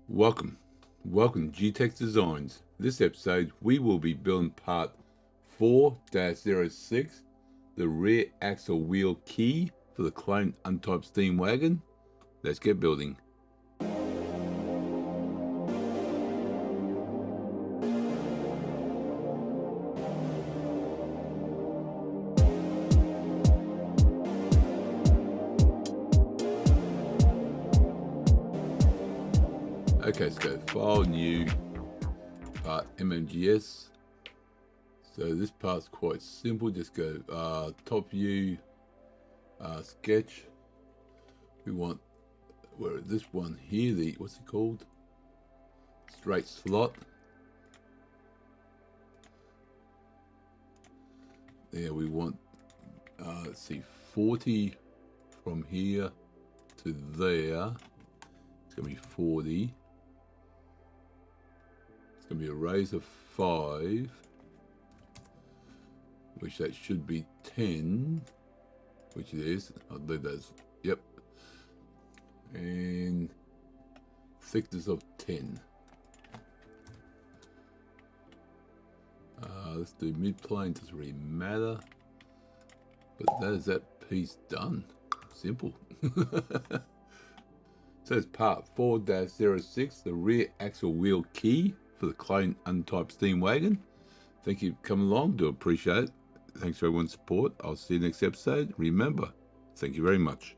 Welcome to G-Tex Designs. This episode we will be building part 4-06, the rear axle wheel key for the Clayton Undertype steam wagon. Let's get building. Okay, let's go File, New, Part MMGS. So this part's quite simple. Just go Top View, Sketch. We want this one here. What's it called? Straight slot. There we want. Let's see, 40 from here to there. It's gonna be 40. It's going to be a raise of 5, which that should be 10, which it is. I'll leave those. Yep. And thickness of 10. Let's do mid-plane, doesn't really matter. But that is that piece done. Simple. So it's part 4-06, the rear axle wheel key for the Clayton Undertype steam wagon. Thank you for coming along. Do appreciate it. Thanks for everyone's support. I'll see you next episode. Remember, thank you very much.